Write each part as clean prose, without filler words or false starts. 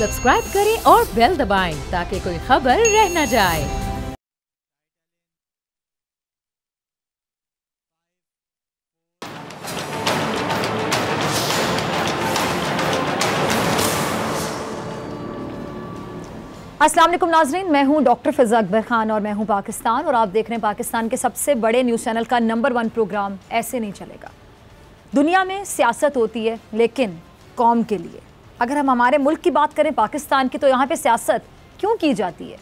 Subscribe करें और bell दबाएं ताकि कोई खबर रह न जाए। अस्सलाम वालेकुम नाज़रीन, मैं हूं डॉक्टर फ़िज़ा अकबर खान और मैं हूं पाकिस्तान और आप देख रहे हैं पाकिस्तान के सबसे बड़े न्यूज़ चैनल का नंबर 1 प्रोग्राम ऐसे नहीं चलेगा। दुनिया में सियासत होती है लेकिन कौम के लिए। अगर हम हमारे मुल्क की बात करें पाकिस्तान की, तो यहाँ पे सियासत क्यों की जाती है?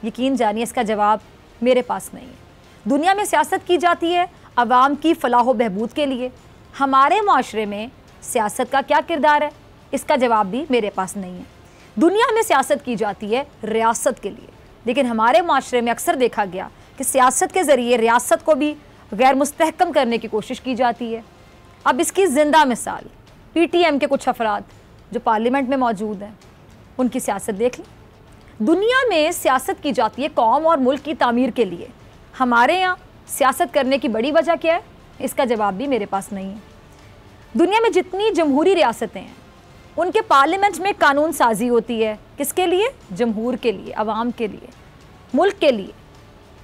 यकीन जानिए इसका जवाब मेरे पास नहीं है। दुनिया में सियासत की जाती है अवाम की फलाह व बहबूद के लिए। हमारे माशरे में सियासत का क्या किरदार है, इसका जवाब भी मेरे पास नहीं है। दुनिया में सियासत की जाती है रियासत के लिए, लेकिन हमारे माशरे में अक्सर देखा गया कि सियासत के ज़रिए रियासत को भी गैर मुस्तहकम करने की कोशिश की जाती है। अब इसकी ज़िंदा मिसाल PTM के कुछ अफराद जो पार्लियामेंट में मौजूद हैं, उनकी सियासत देख लें। दुनिया में सियासत की जाती है कौम और मुल्क की तामीर के लिए। हमारे यहाँ सियासत करने की बड़ी वजह क्या है, इसका जवाब भी मेरे पास नहीं है। दुनिया में जितनी जमहूरी रियासतें हैं उनके पार्लियामेंट में कानून साजी होती है। किसके लिए? जमहूर के लिए, अवाम के लिए, मुल्क के लिए।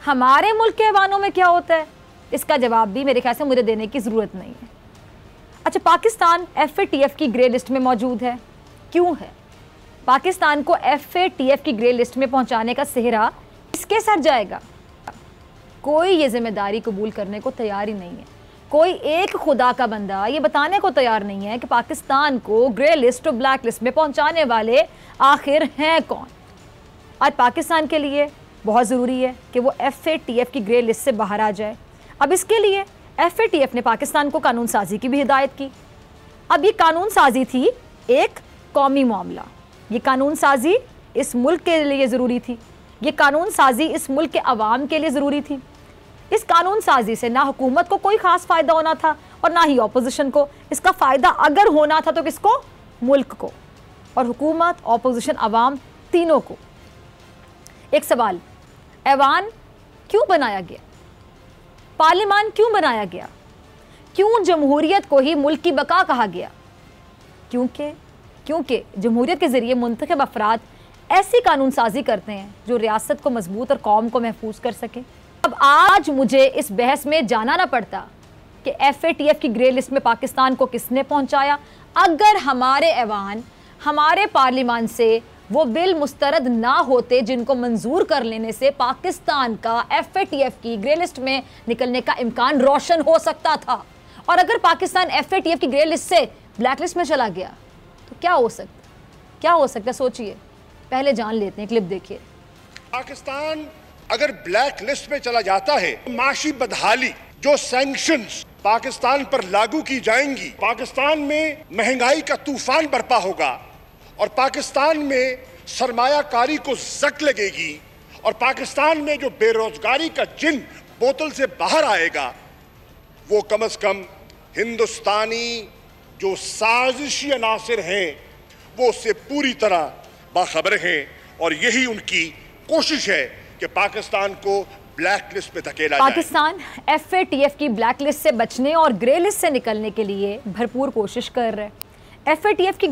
हमारे मुल्क के ऐवानों में क्या होता है, इसका जवाब भी मेरे ख्याल से मुझे देने की ज़रूरत नहीं है। अच्छा, पाकिस्तान FATF की ग्रे लिस्ट में मौजूद है। क्यों है? पाकिस्तान को FATF की ग्रे लिस्ट में पहुंचाने का सेहरा किसके सर जाएगा? कोई ये जिम्मेदारी कबूल करने को तैयार ही नहीं है। कोई एक खुदा का बंदा ये बताने को तैयार नहीं है कि पाकिस्तान को ग्रे लिस्ट और ब्लैक लिस्ट में पहुंचाने वाले आखिर हैं कौन। आज पाकिस्तान के लिए बहुत ज़रूरी है कि वो FATF की ग्रे लिस्ट से बाहर आ जाए। अब इसके लिए FATF ने पाकिस्तान को कानून साजी की भी हिदायत की। अब ये कानून साजी थी एक कौमी मामला। ये कानून साजी इस मुल्क के लिए ज़रूरी थी। ये कानून साजी इस मुल्क के अवाम के लिए ज़रूरी थी। इस कानून साजी से ना हुकूमत को कोई ख़ास फ़ायदा होना था और ना ही अपोजिशन को। इसका फ़ायदा अगर होना था तो किसको? मुल्क को। और हुकूमत, अपोजिशन, अवाम तीनों को। एक सवाल, ऐवान क्यों बनाया गया? पार्लियामान क्यों बनाया गया? क्यों जमहूरियत को ही मुल्क की बका कहा गया? क्योंकि जमहूरियत के ज़रिए मुंतखब अफराद ऐसी कानून साजी करते हैं जो रियासत को मजबूत और कौम को महफूज कर सके। अब आज मुझे इस बहस में जाना ना पड़ता कि FATF की ग्रे लिस्ट में पाकिस्तान को किसने पहुंचाया, अगर हमारे ऐवान, हमारे पार्लियामान से वो बिल मुस्तरद ना होते जिनको मंजूर कर लेने से पाकिस्तान का FATF की ग्रे लिस्ट में निकलने का इम्कान रोशन हो सकता था। और अगर पाकिस्तान FATF की ग्रे लिस्ट से ब्लैक लिस्ट में चला गया तो क्या हो सकता? सोचिए, पहले जान लेते हैं, क्लिप देखिए। पाकिस्तान अगर ब्लैक लिस्ट में चला जाता है, माशी बदहाली, जो सैंक्शंस पाकिस्तान पर लागू की जाएंगी, पाकिस्तान में महंगाई का तूफान बरपा होगा और पाकिस्तान में सरमायाकारी को जक लगेगी और पाकिस्तान में जो बेरोजगारी का जिन बोतल से बाहर आएगा, वो कम से कम हिंदुस्तानी जो साजिशी अनासिर हैं वो उससे पूरी तरह बाखबर हैं और यही उनकी कोशिश है कि पाकिस्तान को ब्लैक लिस्ट पे धकेला जाए। पाकिस्तान FATF की ब्लैक लिस्ट से बचने और ग्रे लिस्ट से निकलने के लिए भरपूर कोशिश कर रहे हैं। FATF की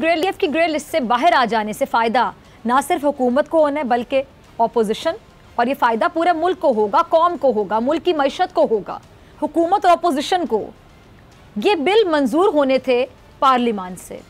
ग्रे लिस्ट से बाहर आ जाने से फ़ायदा ना सिर्फ हुकूमत को होना है बल्कि अपोजिशन, और ये फ़ायदा पूरे मुल्क को होगा, कौम को होगा, मुल्क की मईशत को होगा। हुकूमत और अपोजिशन को ये बिल मंजूर होने थे पार्लियामान से,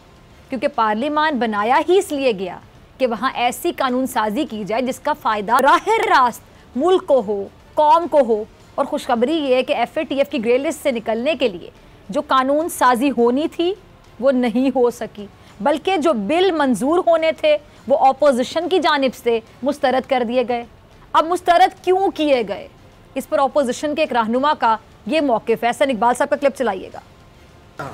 क्योंकि पार्लियामान बनाया ही इसलिए गया कि वहाँ ऐसी कानून साजी की जाए जिसका फ़ायदा राह रास्त मुल्क को हो, कौम को हो। और खुशखबरी ये है कि FATF की ग्रे लिस्ट से निकलने के लिए जो कानून साजी होनी थी वो नहीं हो सकी, बल्कि जो बिल मंजूर होने थे वो अपोजिशन की जानिब से मुस्तरद कर दिए गए। अब मुस्तरद क्यों किए गए, इस पर अपोजिशन के एक रहनुमा का ये मौक़िफ़ है। हसन इकबाल साहब का क्लिप चलाइएगा।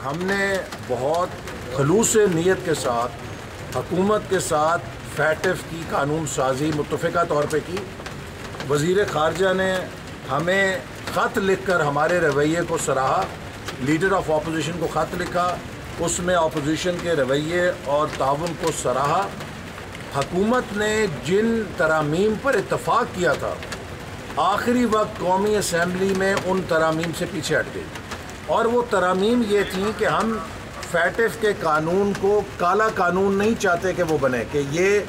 हमने बहुत खलूस नीयत के साथ हुकूमत के साथ FATF की कानून साजी मुत्तफ़िका तौर पे की। वज़ीर ख़ारजा ने हमें ख़त लिख कर हमारे रवैये को सराहा, लीडर ऑफ अपोजिशन को ख़त लिखा, उसमें अपोजिशन के रवैये और ताउन को सराहा। हुकूमत ने जिन तरामीम पर इत्तफ़ाक़ किया था, आखिरी वक्त कौमी असम्बली में उन तरामीम से पीछे हट गई और वो तरामीम ये थी कि हम फैटिफ के कानून को काला कानून नहीं चाहते कि वो बने, कि ये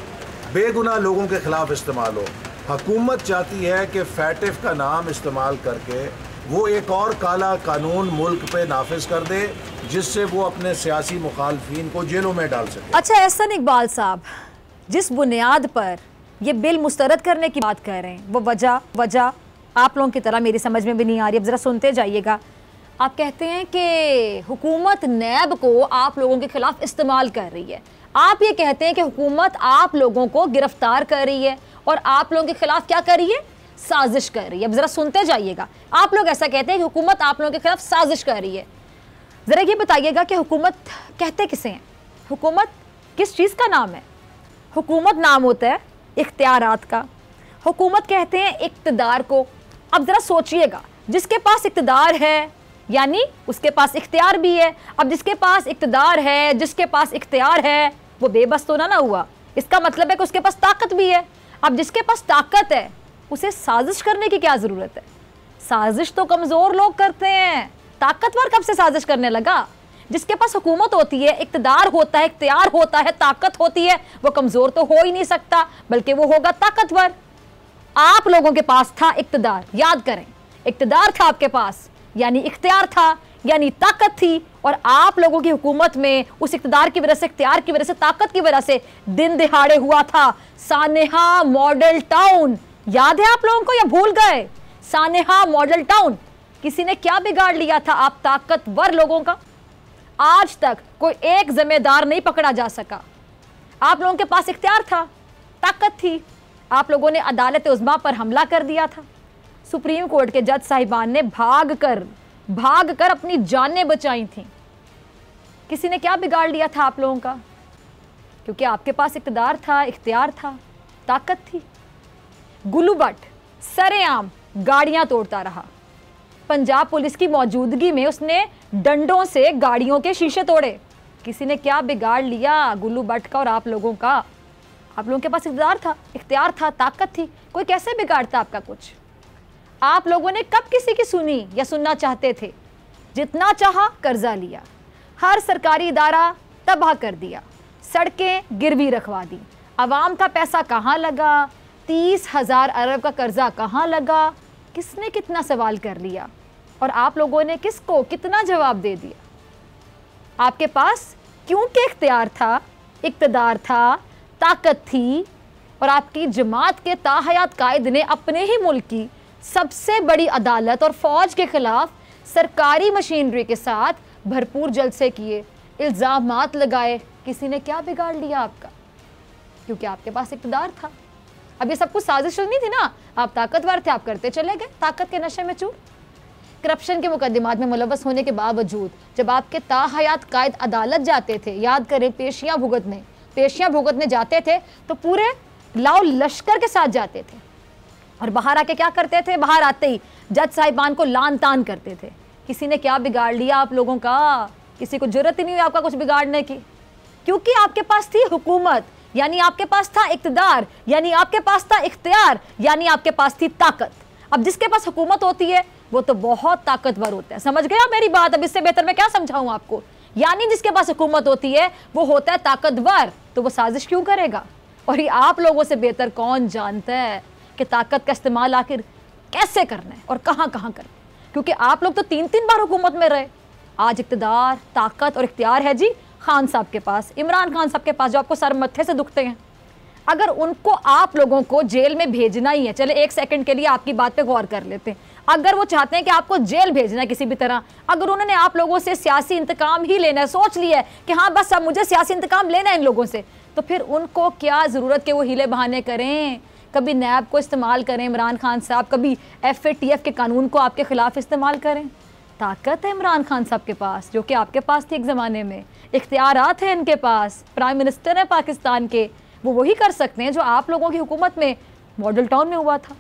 बेगुनाह लोगों के खिलाफ इस्तेमाल हो। हुकूमत चाहती है कि फैटिफ का नाम इस्तेमाल करके वो एक और काला कानून मुल्क पे नाफिज कर दे, जिससे वो अपने सियासी मुखालफिन को जेलों में डाल सके। अच्छा एहसन इकबाल साहब, जिस बुनियाद पर ये बिल मुस्तरद करने की बात कर रहे हैं वो वजह आप लोगों की तरह मेरी समझ में भी नहीं आ रही। अब ज़रा सुनते जाइएगा। आप कहते हैं कि हुकूमत नैब को आप लोगों के खिलाफ इस्तेमाल कर रही है। आप ये कहते हैं कि हुकूमत आप लोगों को गिरफ्तार कर रही है और आप लोगों के खिलाफ क्या कर रही है? साजिश कर रही है। अब ज़रा सुनते जाइएगा। आप लोग ऐसा कहते हैं कि हुकूमत आप लोगों के खिलाफ साजिश कर रही है। ज़रा ये बताइएगा कि हुकूमत कहते किसे हैं? हुकूमत किस चीज़ का नाम है? हुकूमत नाम होता है इख्तियारात का। हुकूमत कहते हैं इक़्तिदार को। अब ज़रा सोचिएगा, जिसके पास इक़्तिदार है यानी उसके पास इख्तियार भी है। अब जिसके पास इक़्तिदार है, जिसके पास इख्तियार है, वो बेबस तो ना हुआ। इसका मतलब है कि उसके पास ताकत भी है। अब जिसके पास ताकत है उसे साजिश करने की क्या ज़रूरत है? साजिश तो कमज़ोर लोग करते हैं, ताकतवर कब से साजिश करने लगा? जिसके पास हुकूमत होती है, इक़्तिदार होता है, इख्तियार होता है, ताकत होती है, वो कमज़ोर तो हो ही नहीं सकता, बल्कि वो होगा ताकतवर। आप लोगों के पास था इक़्तिदार, याद करें, इक़्तिदार था आपके पास यानी इख्तियार था, यानी ताकत थी। और आप लोगों की हुकूमत में उस इक़्तिदार की वजह से, इख्तियार की वजह से, ताकत की वजह से दिन दिहाड़े हुआ था सानेहा मॉडल टाउन। याद है आप लोगों को या भूल गए? सानेहा मॉडल टाउन किसी ने क्या बिगाड़ लिया था आप ताकतवर लोगों का? आज तक कोई एक जिम्मेदार नहीं पकड़ा जा सका। आप लोगों के पास इख्तियार था, ताकत थी। आप लोगों ने अदालत उज़्मा पर हमला कर दिया था। सुप्रीम कोर्ट के जज साहिबान ने भाग कर अपनी जानें बचाई थी। किसी ने क्या बिगाड़ लिया था आप लोगों का? क्योंकि आपके पास इक़्तिदार था, इख्तियार था, ताकत थी। गुल्लू भट्ट सरेआम गाड़ियां तोड़ता रहा। पंजाब पुलिस की मौजूदगी में उसने डंडों से गाड़ियों के शीशे तोड़े। किसी ने क्या बिगाड़ लिया गुल्लू भट्ट का और आप लोगों का? आप लोगों के पास इक़्तिदार था, इख्तियार था, ताकत थी, कोई कैसे बिगाड़ता आपका कुछ? आप लोगों ने कब किसी की सुनी या सुनना चाहते थे? जितना चाहा कर्जा लिया, हर सरकारी इदारा तबाह कर दिया, सड़कें गिरवी रखवा दी। आवाम का पैसा कहाँ लगा? 30,000 अरब का कर्जा कहाँ लगा? किसने कितना सवाल कर लिया और आप लोगों ने किसको कितना जवाब दे दिया? आपके पास क्योंकि इख्तियार था, इक़्तिदार था, ताकत थी और आपकी जमात के ताहयात कायद ने अपने ही मुल्क की सबसे बड़ी अदालत और फौज के खिलाफ सरकारी मशीनरी के साथ भरपूर जलसे किए, इल्ज़ामात लगाए। किसी ने क्या बिगाड़ लिया आपका? क्योंकि आपके पास इक़्तिदार था। अब ये सब कुछ साजिश नहीं थी ना, आप ताकतवर थे, आप करते चले गए ताकत के नशे में चूर। करप्शन के मुकदमात में मुलव्वस होने के बावजूद जब आपके ताहयात कायद अदालत जाते थे, याद करें, पेशियां भुगतने जाते थे तो पूरे लाओ लश्कर के साथ जाते थे और बाहर आके क्या करते थे? बाहर आते ही जज साहिबान को लान तान करते थे। किसी ने क्या बिगाड़ लिया आप लोगों का? किसी को जरूरत ही नहीं हुई आपका कुछ बिगाड़ने की, क्योंकि आपके पास थी हुकूमत, यानी आपके पास था इक़्तिदार, यानी आपके पास था इख्तियार, यानी आपके पास थी ताकत। अब जिसके पास हुकूमत होती है वो तो बहुत ताकतवर होता है। समझ गए आप मेरी बात? अब इससे बेहतर मैं क्या समझाऊं आपको? यानी जिसके पास हुकूमत होती है वो होता है ताकतवर, तो वो साजिश क्यों करेगा? और ये आप लोगों से बेहतर कौन जानता है कि ताकत का इस्तेमाल आखिर कैसे करना है और कहाँ कहाँ करना है? क्योंकि आप लोग तो 3-3 बार हुकूमत में रहे। आज इक़्तिदार, ताकत और इख्तियार है जी खान साहब के पास, इमरान खान साहब के पास, जो आपको सर मत्थे से दुखते हैं। अगर उनको आप लोगों को जेल में भेजना ही है, चले 1 सेकंड के लिए आपकी बात पे गौर कर लेते हैं, अगर वो चाहते हैं कि आपको जेल भेजना है किसी भी तरह, अगर उन्होंने आप लोगों से सियासी इंतकाम ही लेना है, सोच लिया है कि हाँ बस अब मुझे सियासी इंतकाम लेना है इन लोगों से, तो फिर उनको क्या ज़रूरत कि वो हीले बहाने करें? कभी नैब को इस्तेमाल करें इमरान खान साहब, कभी FATF के कानून को आपके ख़िलाफ़ इस्तेमाल करें। ताकत है इमरान खान साहब के पास, जो कि आपके पास थी एक ज़माने में। इख्तियारात हैं इनके पास, प्राइम मिनिस्टर है पाकिस्तान के, वो वही कर सकते हैं जो आप लोगों की हुकूमत में मॉडल टाउन में हुआ था।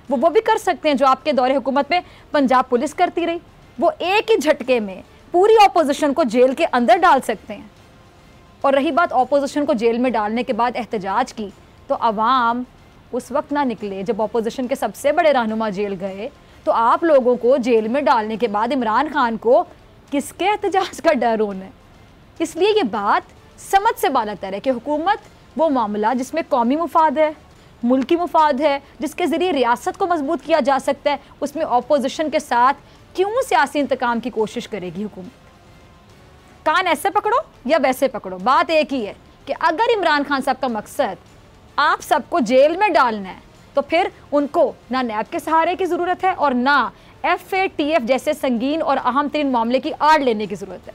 वो भी कर सकते हैं जो आपके दौरे हुकूमत में पंजाब पुलिस करती रही। वो एक ही झटके में पूरी ऑपोजिशन को जेल के अंदर डाल सकते हैं। और रही बात ऑपोजिशन को जेल में डालने के बाद एहतजाज की, तो अवाम उस वक्त ना निकले जब ऑपोजिशन के सबसे बड़े रहनुमा जेल गए। तो आप लोगों को जेल में डालने के बाद इमरान खान को किसके एहतजाज का डर होना है? इसलिए ये बात समझ से बाहर तर है कि हुकूमत वो मामला जिसमें कौमी मुफाद है, मुल्की मुफाद है, जिसके ज़रिए रियासत को मजबूत किया जा सकता है, उसमें अपोजिशन के साथ क्यों सियासी इंतकाम की कोशिश करेगी हुकूमत। कान ऐसे पकड़ो या वैसे पकड़ो, बात एक ही है कि अगर इमरान खान साहब का मकसद आप सबको जेल में डालना है तो फिर उनको ना नैब के सहारे की ज़रूरत है और ना FATF जैसे संगीन और अहम तरीन मामले की आड़ लेने की ज़रूरत है।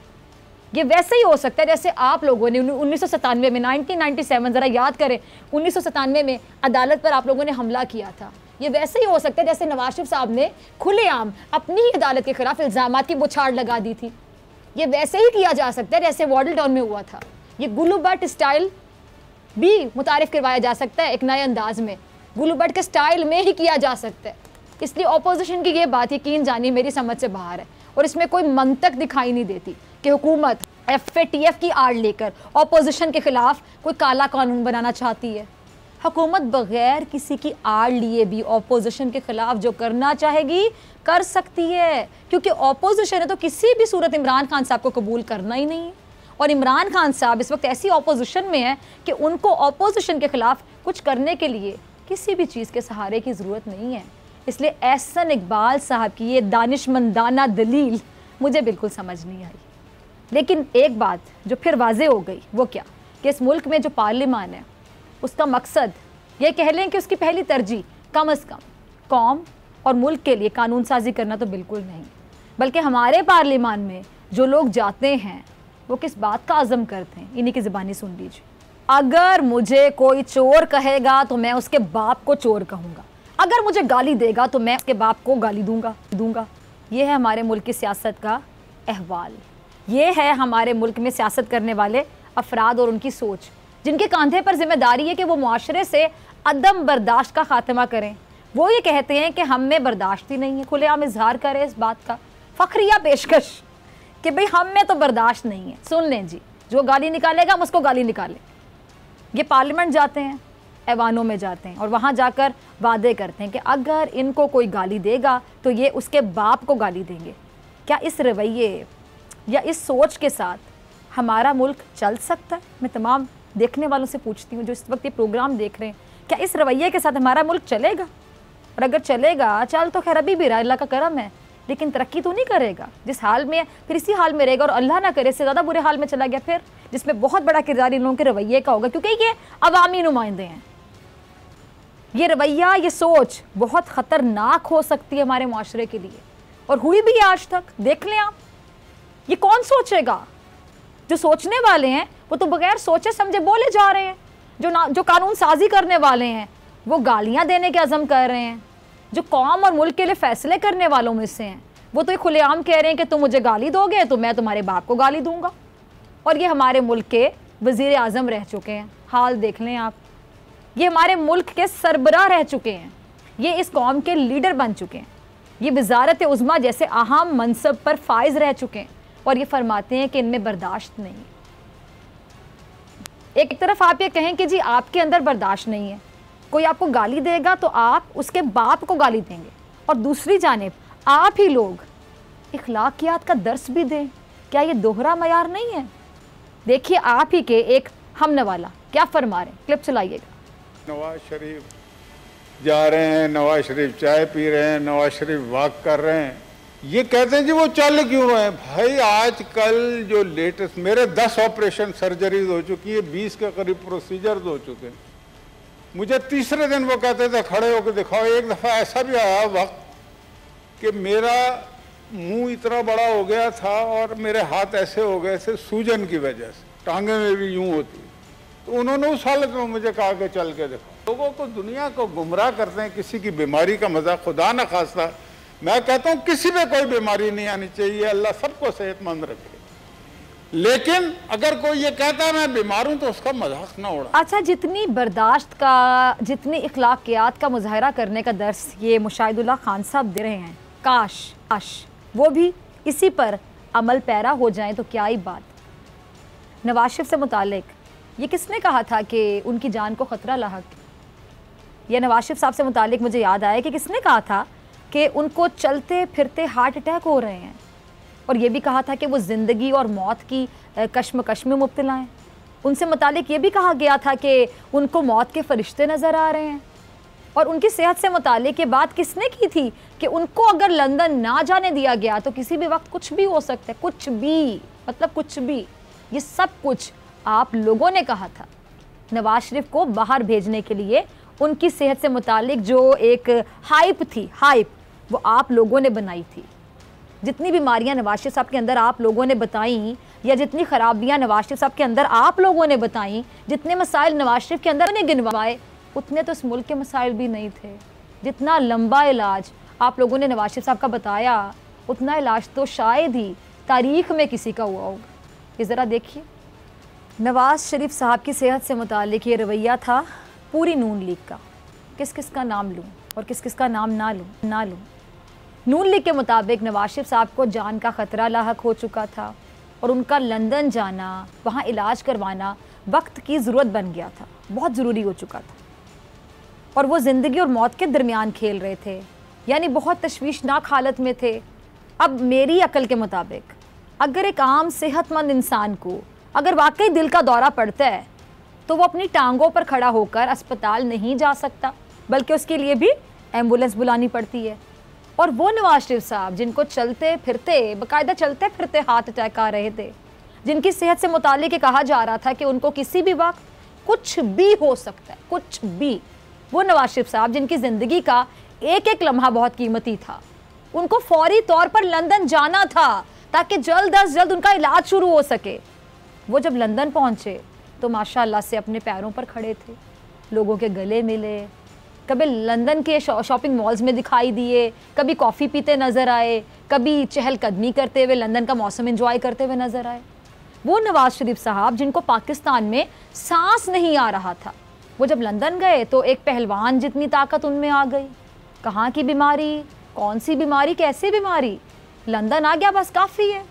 ये वैसे ही हो सकता है जैसे आप लोगों ने 1997 में 1997 ज़रा याद करें, 1997 में अदालत पर आप लोगों ने हमला किया था। ये वैसे ही हो सकता है जैसे नवाज शरीफ साहब ने खुलेआम अपनी ही अदालत के खिलाफ इल्ज़ामात की बुछाड़ लगा दी थी। ये वैसे ही किया जा सकता है जैसे वॉडल टाउन में हुआ था। ये गुल्लू भट्ट स्टाइल भी मुतारिफ करवाया जा सकता है, एक नए अंदाज में गुल्लू भट्ट के स्टाइल में ही किया जा सकता है। इसलिए अपोजिशन की ये बात यकीन जानी मेरी समझ से बाहर है और इसमें कोई मंतक दिखाई नहीं देती कि हुकूमत FATF की आड़ लेकर अपोजिशन के खिलाफ कोई काला कानून बनाना चाहती है। हुकूमत बगैर किसी की आड़ लिए भी अपोजिशन के खिलाफ जो करना चाहेगी कर सकती है, क्योंकि अपोजिशन है तो किसी भी सूरत इमरान खान साहब को कबूल करना ही नहीं है। और इमरान खान साहब इस वक्त ऐसी अपोजिशन में है कि उनको अपोजिशन के खिलाफ कुछ करने के लिए किसी भी चीज़ के सहारे की ज़रूरत नहीं है। इसलिए एहसन इकबाल साहब की ये दानिशमंदाना दलील मुझे बिल्कुल समझ नहीं आई। लेकिन एक बात जो फिर वाजे हो गई वो क्या कि इस मुल्क में जो पार्लियामान है उसका मकसद ये कह लें कि उसकी पहली तरजीह कम अज़ कम कौम और मुल्क के लिए कानून साजी करना तो बिल्कुल नहीं, बल्कि हमारे पार्लियामान में जो लोग जाते हैं वो किस बात का अज़म करते हैं, इन्हीं की ज़बानी सुन लीजिए। अगर मुझे कोई चोर कहेगा तो मैं उसके बाप को चोर कहूँगा, अगर मुझे गाली देगा तो मैं उसके बाप को गाली दूंगा। ये है हमारे मुल्क की सियासत का अहवाल, ये है हमारे मुल्क में सियासत करने वाले अफराद और उनकी सोच, जिनके कंधे पर जिम्मेदारी है कि वो मुआशरे से अदम बर्दाश्त का खात्मा करें। वो ये कहते हैं कि हम में बर्दाश्त ही नहीं है, खुलेआम इजहार करें इस बात का, फ़ख्रिया पेशकश कि भाई हम में तो बर्दाश्त नहीं है। सुन लें जी, जो गाली निकालेगा हम उसको गाली निकालें। ये पार्लियामेंट जाते हैं, ऐवानों में जाते हैं और वहाँ जाकर वादे करते हैं कि अगर इनको कोई गाली देगा तो ये उसके बाप को गाली देंगे। क्या इस रवैये या इस सोच के साथ हमारा मुल्क चल सकता है? मैं तमाम देखने वालों से पूछती हूँ जो इस वक्त ये प्रोग्राम देख रहे हैं, क्या इस रवैये के साथ हमारा मुल्क चलेगा? और अगर चलेगा, चल तो खैर अभी भी रहा, अल्लाह का करम है, लेकिन तरक्की तो नहीं करेगा। जिस हाल में फिर इसी हाल में रहेगा और अल्लाह ना करे इससे ज़्यादा बुरे हाल में चला गया फिर, जिसमें बहुत बड़ा किरदार इन लोगों के रवैये का होगा, क्योंकि ये अवामी नुमाइंदे हैं। ये रवैया, ये सोच बहुत ख़तरनाक हो सकती है हमारे माशरे के लिए, और हुई भी आज तक। देख लें आप, ये कौन सोचेगा? जो सोचने वाले हैं वो तो बगैर सोचे समझे बोले जा रहे हैं। जो कानून साजी करने वाले हैं वो गालियां देने के अज़म कर रहे हैं। जो कौम और मुल्क के लिए फ़ैसले करने वालों में से हैं वो तो ये खुलेआम कह रहे हैं कि तुम मुझे गाली दोगे तो मैं तुम्हारे बाप को गाली दूंगा। और ये हमारे मुल्क के वज़ीर आज़म रह चुके हैं, हाल देख लें आप। ये हमारे मुल्क के सरबराह रह चुके हैं, ये इस कौम के लीडर बन चुके हैं, ये वज़ारत उज़्मा जैसे अहम मनसब पर फाइज रह चुके हैं, और ये फरमाते हैं कि इनमें बर्दाश्त नहीं। एक तरफ आप ये कहें कि जी आपके अंदर बर्दाश्त नहीं है, कोई आपको गाली देगा तो आप उसके बाप को गाली देंगे, और दूसरी जानिब आप ही लोग इखलाकियात का दर्स भी दें। क्या ये दोहरा मयार नहीं है? देखिए आप ही के एक हमनवाला क्या फरमा रहे हैं, क्लिप चलाइएगा। नवाज शरीफ जा रहे हैं, नवाज शरीफ चाय पी रहे हैं, नवाज शरीफ वॉक कर रहे हैं, ये कहते हैं जी वो चल क्यों रहे हैं? भाई आजकल जो लेटेस्ट, मेरे 10 ऑपरेशन सर्जरीज हो चुकी है, 20 के करीब प्रोसीजर्स हो चुके हैं। मुझे तीसरे दिन वो कहते थे खड़े होकर दिखाओ। एक दफ़ा ऐसा भी आया वक्त कि मेरा मुंह इतना बड़ा हो गया था और मेरे हाथ ऐसे हो गए थे सूजन की वजह से, टांगे में भी यूं होती, तो उन्होंने उस हालत में मुझे कहा कि चल के दिखाओ। लोगों को, दुनिया को गुमराह करते हैं किसी की बीमारी का मजाक। खुदा न खास्ता मैं कहता हूँ किसी में कोई बीमारी नहीं आनी चाहिए, अल्लाह सबको सेहतमंद रखे, लेकिन अगर कोई ये कहता है मैं बीमार हूँ तो उसका मजाक ना उड़ा। अच्छा, जितनी बर्दाश्त का, जितनी इखलाकियात का मुजाहरा करने का दर्स ये मुशाहिदुल्लाह खान साहब दे रहे हैं, काश वो भी इसी पर अमल पैरा हो जाए तो क्या ही बात। नवाज शरीफ से मुतालिक ये किसने कहा था कि उनकी जान को ख़तरा लाहक? या नवाज शरीफ साहब से मुतालिक मुझे याद आया कि किसने कहा था कि उनको चलते फिरते हार्ट अटैक हो रहे हैं। और ये भी कहा था कि वो ज़िंदगी और मौत की कश्मकश में मुब्तला हैं। उनसे मुतालिक ये भी कहा गया था कि उनको मौत के फरिश्ते नज़र आ रहे हैं। और उनकी सेहत से मुतालिक ये बात किसने की थी कि उनको अगर लंदन ना जाने दिया गया तो किसी भी वक्त कुछ भी हो सकता है, कुछ भी, मतलब कुछ भी। ये सब कुछ आप लोगों ने कहा था। नवाज शरीफ को बाहर भेजने के लिए उनकी सेहत से मुतालिक जो एक हाइप थी, हाइप, वो आप लोगों ने बनाई थी। जितनी बीमारियां नवाज शरीफ साहब के अंदर आप लोगों ने बताई, या जितनी खराबियां नवाज शरीफ साहब के अंदर आप लोगों ने बताई, जितने मसाइल नवाज शरीफ के अंदर ने गिनवाए, उतने तो इस मुल्क के मसाइल भी नहीं थे। जितना लंबा इलाज आप लोगों ने नवाज शरीफ साहब का बताया, उतना इलाज तो शायद ही तारीख में किसी का हुआ होगा। ये ज़रा देखिए, नवाज शरीफ साहब की सेहत से मुतालिक ये रवैया था पूरी नून लीग का। किस किस का नाम लूँ और किस किस का नाम ना लूँ। नून लीग के मुताबिक नवाज शरीफ साहब को जान का ख़तरा लाहक हो चुका था और उनका लंदन जाना, वहाँ इलाज करवाना वक्त की ज़रूरत बन गया था, बहुत ज़रूरी हो चुका था। और वो ज़िंदगी और मौत के दरमियान खेल रहे थे, यानी बहुत तशवीशनाक हालत में थे। अब मेरी अकल के मुताबिक अगर एक आम सेहतमंद इंसान को अगर वाकई दिल का दौरा पड़ता है तो वो अपनी टांगों पर खड़ा होकर अस्पताल नहीं जा सकता, बल्कि उसके लिए भी एम्बुलेंस बुलानी पड़ती है। और वो नवाज शरीफ साहब जिनको चलते फिरते, बाकायदा चलते फिरते हार्ट अटैक आ रहे थे, जिनकी सेहत से मुतालिक कहा जा रहा था कि उनको किसी भी वक्त कुछ भी हो सकता है, कुछ भी, वो नवाज शरीफ साहब जिनकी ज़िंदगी का एक एक लम्हा बहुत कीमती था, उनको फौरी तौर पर लंदन जाना था ताकि जल्द अज जल्द उनका इलाज शुरू हो सके। वो जब लंदन पहुँचे तो माशाअल्लाह से अपने पैरों पर खड़े थे, लोगों के गले मिले, कभी लंदन के शॉपिंग मॉल्स में दिखाई दिए, कभी कॉफ़ी पीते नज़र आए, कभी चहलकदमी करते हुए लंदन का मौसम एंजॉय करते हुए नज़र आए। वो नवाज शरीफ साहब जिनको पाकिस्तान में सांस नहीं आ रहा था, वो जब लंदन गए तो एक पहलवान जितनी ताकत उनमें आ गई। कहाँ की बीमारी, कौन सी बीमारी, कैसी बीमारी, लंदन आ गया बस काफ़ी है।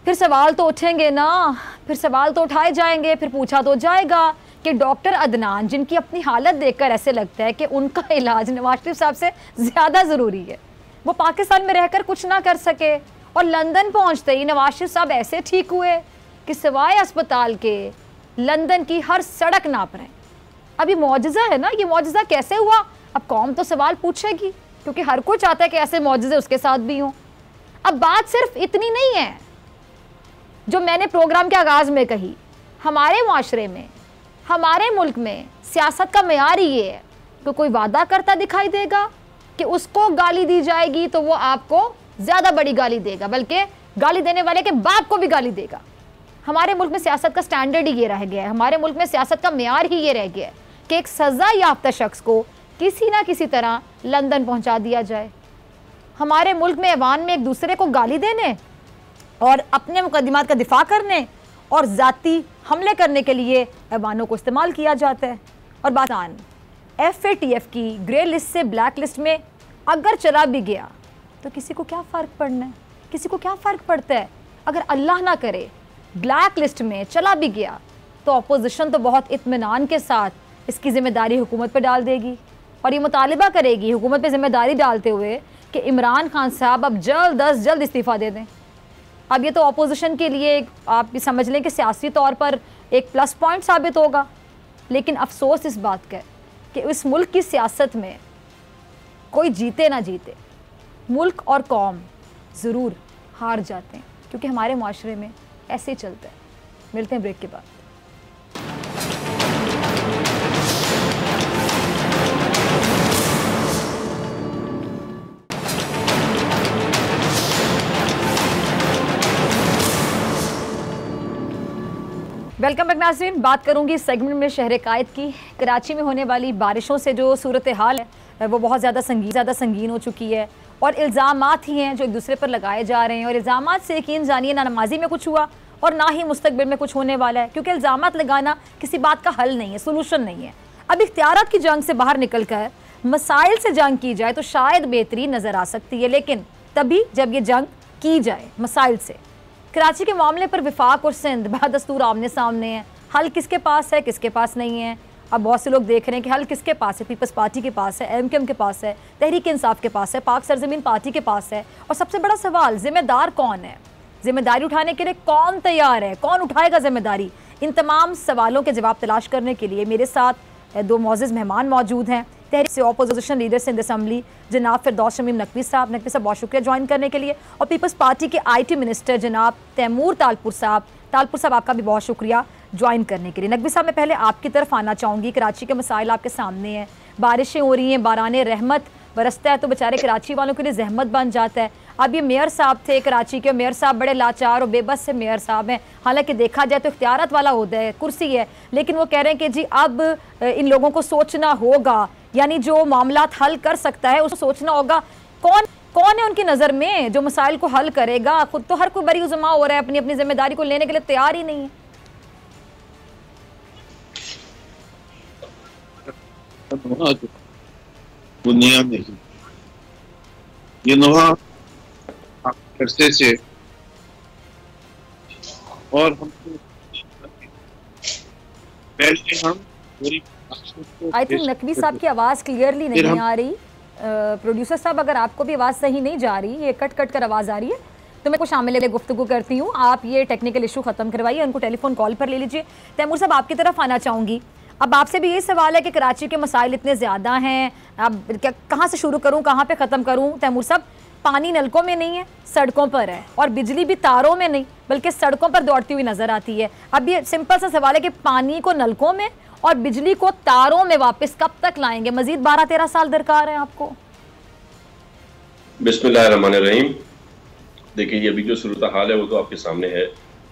फिर सवाल तो उठेंगे ना, फिर सवाल तो उठाए जाएंगे, फिर पूछा तो जाएगा कि डॉक्टर अदनान जिनकी अपनी हालत देखकर ऐसे लगता है कि उनका इलाज नवाज शरीफ साहब से ज़्यादा ज़रूरी है, वो पाकिस्तान में रहकर कुछ ना कर सके और लंदन पहुंचते ही नवाज शरीफ साहब ऐसे ठीक हुए कि सिवाय अस्पताल के लंदन की हर सड़क नाप रहे हैं। अब ये मौजज़ा है ना, ये मौजज़ा कैसे हुआ? अब कौम तो सवाल पूछेगी, क्योंकि हर कोई चाहता है कि ऐसे मौजज़े उसके साथ भी हों। अब बात सिर्फ इतनी नहीं है जो मैंने प्रोग्राम के आगाज़ में कही। हमारे माशरे में, हमारे मुल्क में सियासत का मेयार ही ये है कि कोई वादा करता दिखाई देगा कि उसको गाली दी जाएगी तो वो आपको ज़्यादा बड़ी गाली देगा, बल्कि गाली देने वाले के बाप को भी गाली देगा। हमारे मुल्क में सियासत का स्टैंडर्ड ही ये रह गया है, हमारे मुल्क में सियासत का मेयार ही ये रह गया है कि एक सज़ा याफ्ता शख्स को किसी ना किसी तरह लंदन पहुंचा दिया जाए। हमारे मुल्क में ऐवान में एक दूसरे को गाली देने और अपने मुकदमात का दिफा करने और ज़ाती हमले करने के लिए ऐवानों को इस्तेमाल किया जाता है। और बात FATF की ग्रे लिस्ट से ब्लैक लिस्ट में अगर चला भी गया तो किसी को क्या फ़र्क पड़ना है, किसी को क्या फ़र्क पड़ता है? अगर अल्लाह ना करे ब्लैक लिस्ट में चला भी गया तो अपोजिशन तो बहुत इत्मीनान के साथ इसकी ज़िम्मेदारी हुकूमत पर डाल देगी और ये मुतालिबा करेगी हुकूमत पर ज़िम्मेदारी डालते हुए कि इमरान खान साहब अब जल्द अज जल्द इस्तीफ़ा दे दें। अब ये तो अपोजिशन के लिए आप समझ लें कि सियासी तौर पर एक प्लस पॉइंट साबित होगा, लेकिन अफसोस इस बात का कि इस मुल्क की सियासत में कोई जीते ना जीते, मुल्क और कौम ज़रूर हार जाते हैं, क्योंकि हमारे माशरे में ऐसे ही चलता है। मिलते हैं ब्रेक के बाद। वेलकम बैक नाज़रीन। बात करूंगी इस सेगमेंट में शहर कायद की। कराची में होने वाली बारिशों से जो सूरत हाल है वो बहुत ज़्यादा संगीन हो चुकी है और इल्ज़ामात ही हैं जो एक दूसरे पर लगाए जा रहे हैं और इल्ज़ामात से यकीन जानिए ना नमाजी में कुछ हुआ और ना ही मुस्तकबिल में कुछ होने वाला है, क्योंकि इल्ज़ामात लगाना किसी बात का हल नहीं है, सोलूशन नहीं है। अब इख्तियारात की जंग से बाहर निकल कर मसाइल से जंग की जाए तो शायद बेहतरी नज़र आ सकती है, लेकिन तभी जब ये जंग की जाए मसाइल से। कराची के मामले पर विफाक और सिंध बदस्तूर आमने सामने हैं। हल किसके पास है, किसके पास नहीं है। अब बहुत से लोग देख रहे हैं कि हल किसके पास है, पीपल्स पार्टी के पास है, एमक्यूएम के पास है, तहरीक इंसाफ के पास है, पाक सरजमीन पार्टी के पास है। और सबसे बड़ा सवाल, जिम्मेदार कौन है, जिम्मेदारी उठाने के लिए कौन तैयार है, कौन उठाएगा जिम्मेदारी? इन तमाम सवालों के जवाब तलाश करने के लिए मेरे साथ दो मोअज़्ज़ज़ मेहमान मौजूद हैं। तहरीक से अपोजिशन लीडर सिंध असम्बली जनाब फिरदौस शमीम नकवी साहब बहुत शुक्रिया ज्वाइन करने के लिए। और पीपल्स पार्टी के IT मिनिस्टर जनाब तैमूर तालपुर साहब आपका भी बहुत शुक्रिया ज्वाइन करने के लिए। नकवी साहब, मैं पहले आपकी तरफ आना चाहूँगी। कराची के मसाइल आपके सामने हैं, बारिशें हो रही हैं, बाराने रहमत बरसता है तो बेचारे कराची वालों के लिए जहमत बन जाता है। अब ये मेयर साहब थे कराची के, मेयर साहब बड़े लाचार और बेबस से मेयर साहब हैं। हालांकि देखा जाए तो इख्तियारत वाला होता है, कुर्सी है, लेकिन वो कह रहे हैं कि जी अब इन लोगों को सोचना होगा, यानी जो मामलात हल कर सकता है उसको सोचना होगा। कौन है उनकी नज़र में जो मसाइल को हल करेगा? खुद तो हर कोई बरी उज़मा हो रहा है, अपनी अपनी जिम्मेदारी को लेने के लिए तैयार ही नहीं है। दुनिया में ये नवा अरसे से और हम पहले हम आई थिंक नकवी साहब की आवाज़ क्लियरली नहीं आ रही। प्रोड्यूसर साहब, अगर आपको भी आवाज़ सही नहीं जा रही, ये कट कर आवाज़ आ रही है तो मैं कुछ शामिल गुफ्तगू करती हूँ। आप ये टेक्निकल इशू ख़त्म करवाइए, उनको टेलीफोन कॉल पर ले लीजिए। तैमूर साहब, आपकी तरफ आना चाहूँगी। अब आपसे भी ये सवाल है कि कराची के मसाइल इतने ज़्यादा हैं, अब क्या कहाँ से शुरू करूँ, कहाँ पे ख़त्म करूँ? तैमूर साहब, पानी नलकों में नहीं है, सड़कों पर है, और बिजली भी तारों में नहीं बल्कि सड़कों पर दौड़ती हुई नज़र आती है। अब ये सिंपल सा सवाल है कि पानी को नलकों में और बिजली को तारों में वापस कब तक लाएंगे? मजीद 12-13 साल दरकार है आपको? बिस्मिल्लाहिर्रहमानिर्रहीम। देखिए, ये अभी जो सूरत हाल है वो तो आपके सामने है,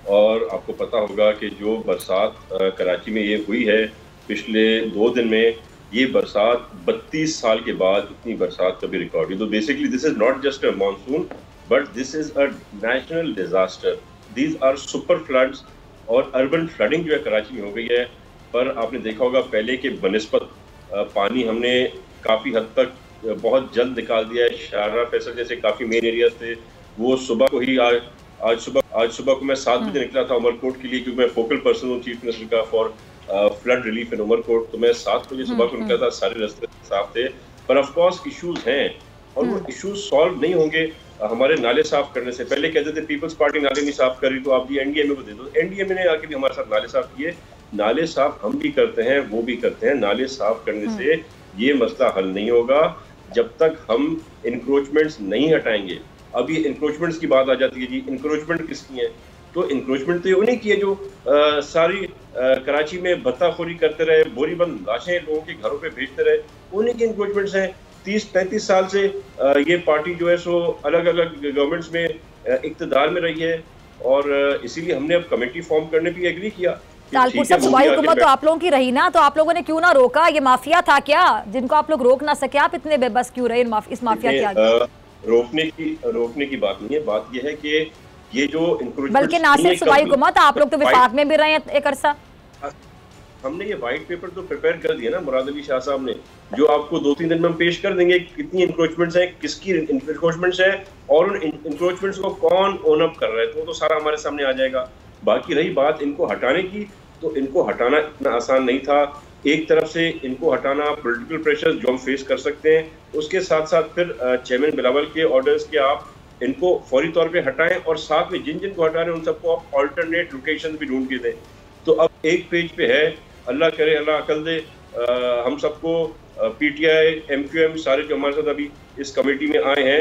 और आपको पता होगा कि जो बरसात कराची में ये हुई है पिछले 2 दिन में, ये बरसात 32 साल के बाद इतनी बरसात कभी रिकॉर्ड हुई। तो basically this is not just a monsoon but this is a national disaster. These are super floods, और अर्बन फ्लडिंग जो है कराची में हो गई है। पर आपने देखा होगा पहले के बनिस्बत पानी हमने काफ़ी हद तक बहुत जल्द निकाल दिया है। शाहरा फैसल जैसे काफ़ी मेन एरियाज थे, वो सुबह को ही आज सुबह को मैं 7 बजे निकला था उमरकोट के लिए, क्योंकि मैं फोकल पर्सन हूँ चीफ मिनिस्टर का for flood relief in Umerkot. तो मैं 7 बजे सुबह को निकला था, सारे रास्ते साफ थे। पर ऑफ कोर्स इश्यूज हैं, और वो इश्यूज सॉल्व नहीं होंगे हमारे नाले साफ करने से। पहले कहते थे पीपल्स पार्टी नाले नहीं साफ करी तो आप जी NDMA को दे दो। NDMA ने आके भी हमारे साथ नाले साफ किए। नाले साफ हम भी करते हैं, वो भी करते हैं। नाले साफ करने से ये मसला हल नहीं होगा जब तक हम इंक्रोचमेंट्स नहीं हटाएंगे। अब ये इंक्रोचमेंट्स की बात आ जाती है जी, इंक्रोचमेंट किसकी है? तो इंक्रोचमेंट तो उन्हीं की है जो सारी कराची में भत्ताखोरी करते रहे, बोरीबंद लाशें लोगों के घरों पे भेजते रहे, उन्हीं के इंक्रोचमेंट्स हैं। 30-35 साल से ये पार्टी जो है सो अलग अलग गवर्नमेंट्स में इक्तदार में रही है, और इसीलिए हमने अब कमेटी फॉर्म करने पर एग्री किया। तालपुर साहब, सूबाई हुकूमत तो आप लोगों की रही ना, तो आप लोगों ने क्यों ना रोका? ये माफिया था क्या जिनको आप लोग रोक ना सके? आप इतने बेबस क्यों रहे इस माफिया के आगे? रोकने की बात नहीं है, बात ये है कि ये जो इंक्रोचमेंट, बल्कि ना सिर्फ सूबाई हुकूमत, आप लोग तो विफाक में भी रहे हैं एक अरसा। हमने ये व्हाइट पेपर तो प्रिपेयर कर दिया ना मुराद अली शाह साहब ने, जो आपको 2-3 दिन में हम पेश कर देंगे। कितनी इंक्रोचमेंट्स हैं, किसकी इंक्रोचमेंट्स है, और उन इंक्रोचमेंट्स को कौन ओन अप कर रहा है, तो सारा हमारे सामने आ जाएगा। बाकी रही बात इनको हटाने की, तो इनको हटाना इतना आसान नहीं था। एक तरफ से इनको हटाना पॉलिटिकल प्रेशर जो हम फेस कर सकते हैं, उसके साथ साथ फिर चेयरमैन बिलावल के ऑर्डर्स के आप इनको फौरी तौर पे हटाएं, और साथ में जिन को हटा रहे हैं उन सबको आप ऑल्टरनेट लोकेशन भी ढूंढ के दें। तो अब एक पेज पे है, अल्लाह करे अल्लाह अकल दे, हम सबको PTI MQM सारे जो हमारे साथ अभी इस कमेटी में आए हैं,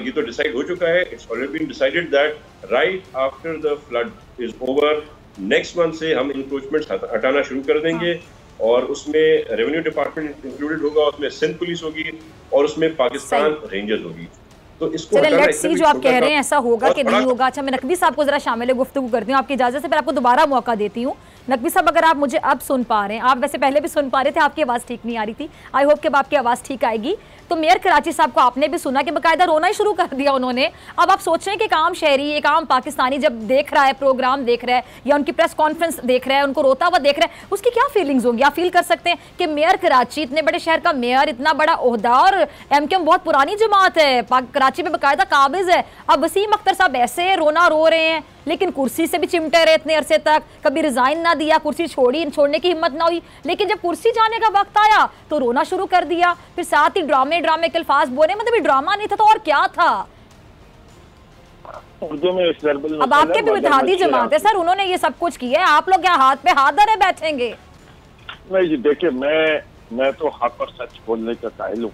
ये तो डिसाइड हो चुका है। It's already been decided that right after the flood is over, next month से हम इंक्रोचमेंट्स हटाना शुरू कर देंगे, और उसमें रेवेन्यू डिपार्टमेंट इंक्लूडेड होगा, उसमें सिंध पुलिस होगी, और उसमें पाकिस्तान रेंजर्स होगी। तो इसको लेट्स सी जो आप कह रहे हैं ऐसा होगा कि नहीं होगा। अच्छा, मैं नकवी साहब को जरा शामिल गुफ्तगू करती हूँ आपकी इजाजत से, फिर आपको दोबारा मौका देती हूँ। नकवी साहब, अगर आप मुझे अब सुन पा रहे हैं, आप वैसे पहले भी सुन पा रहे थे, आपकी आवाज़ ठीक नहीं आ रही थी, आई होप कि अब आपकी आवाज़ ठीक आएगी। तो मेयर कराची साहब को आपने भी सुना कि बाकायदा रोना ही शुरू कर दिया उन्होंने। अब आप सोच रहे हैं कि एक आम शहरी, एक आम पाकिस्तानी जब देख रहा है, प्रोग्राम देख रहा है या उनकी प्रेस कॉन्फ्रेंस देख रहा है, उनको रोता हुआ देख रहा है, उसकी क्या फीलिंग्स होंगी? आप फील कर सकते हैं कि मेयर कराची, इतने बड़े शहर का मेयर, इतना बड़ा ओहदा, और MQM बहुत पुरानी जमात है, कराची में बाकायदा काबिज है। अब वसीम अख्तर साहब ऐसे रोना रो रहे हैं, लेकिन कुर्सी से भी चिमटे रहे इतने अरसे तक, कभी रिजाइन ना दिया, कुर्सी छोड़ने की हिम्मत ना हुई, लेकिन जब कुर्सी जाने का वक्त आया तो रोना शुरू कर दिया, फिर साथ ही ड्रामे के अल्फाज बोले, मतलब ये ड्रामा नहीं था तो और क्या था? उर्दू में अब आपके भी इत्तेहादी जमात है सर, उन्होंने ये सब कुछ किया है, आप लोग क्या हाथ पे हाथ धरे बैठेंगे? नहीं जी, देखिए मैं तो हक और सच बोलने का कायल हूँ,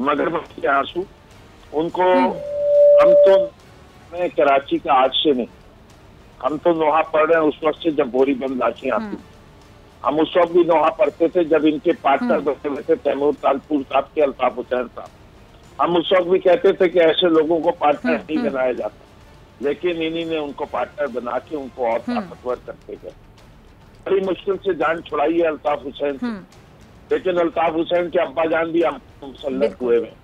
मगर के आंसू उनको हम तो मैं कराची का आज से नहीं, हम तो नोहा पढ़ रहे हैं उस वक्त से जब बोरी बंद लाशें आती, हम उस वक्त भी नोहा पढ़ते थे जब इनके पार्टनर बने हुए थे तैमूर तालपुर साहब के अल्ताफ हुसैन साहब। हम उस वक्त भी कहते थे कि ऐसे लोगों को पार्टनर नहीं बनाया जाता, लेकिन इन्हीं ने उनको पार्टनर बना के उनको और ताकतवर करते गए। बड़ी मुश्किल से जान छुड़ाई है अल्ताफ हुसैन से, लेकिन अल्ताफ हुसैन के अब्बा जान भी हम मुसल्लत हुए हैं,